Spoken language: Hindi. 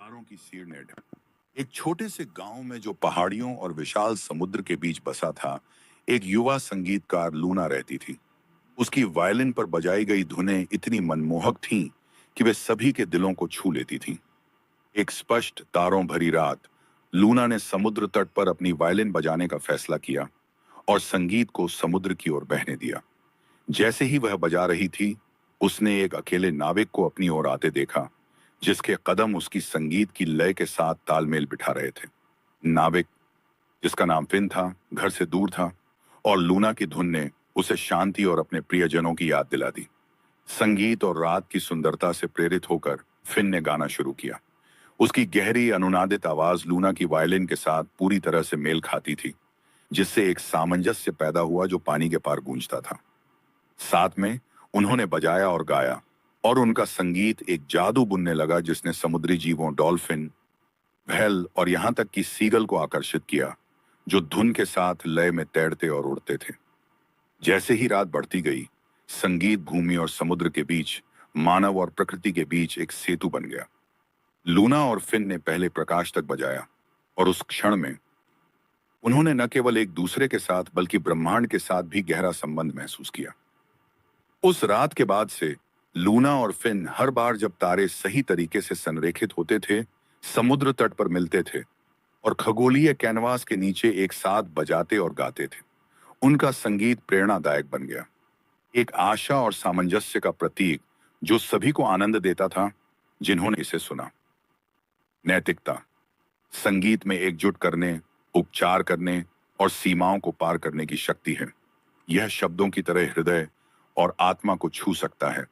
तारों की सीढ़ एक छोटे से गांव में जो पहाड़ियों और विशाल समुद्र के बीच बसा था, एक युवा संगीतकार लूना रहती थी। उसकी वायलिन पर बजाई गई धुनें इतनी मनमोहक थीं कि वे सभी के दिलों को छू लेती थीं। एक स्पष्ट तारों भरी रात, लूना ने समुद्र तट पर अपनी वायलिन बजाने का फैसला किया और संगीत को समुद्र की ओर बहने दिया। जैसे ही वह बजा रही थी, उसने एक अकेले नाविक को अपनी ओर आते देखा, जिसके कदम उसकी संगीत की लय के साथ तालमेल बिठा रहे थे। नाविक, जिसका नाम फिन था, घर से दूर था और लूना की धुन ने उसे शांति और अपने प्रियजनों की याद दिला दी। संगीत और रात की सुंदरता से प्रेरित होकर फिन ने गाना शुरू किया। उसकी गहरी अनुनादित आवाज लूना की वायलिन के साथ पूरी तरह से मेल खाती थी, जिससे एक सामंजस्य पैदा हुआ जो पानी के पार गूंजता था। साथ में उन्होंने बजाया और गाया, और उनका संगीत एक जादू बुनने लगा जिसने समुद्री जीवों, डॉल्फिन, व्हेल और यहां तक कि सीगल को आकर्षित किया, जो धुन के साथ लय में तैरते और उड़ते थे। जैसे ही रात बढ़ती गई, संगीत भूमि और समुद्र के बीच, मानव और प्रकृति के बीच एक सेतु बन गया। लूना और फिन ने पहले प्रकाश तक बजाया, और उस क्षण में उन्होंने न केवल एक दूसरे के साथ बल्कि ब्रह्मांड के साथ भी गहरा संबंध महसूस किया। उस रात के बाद से लूना और फिन हर बार जब तारे सही तरीके से संरेखित होते थे, समुद्र तट पर मिलते थे और खगोलीय कैनवास के नीचे एक साथ बजाते और गाते थे। उनका संगीत प्रेरणादायक बन गया, एक आशा और सामंजस्य का प्रतीक जो सभी को आनंद देता था जिन्होंने इसे सुना। नैतिकता, संगीत में एकजुट करने, उपचार करने और सीमाओं को पार करने की शक्ति है। यह शब्दों की तरह हृदय और आत्मा को छू सकता है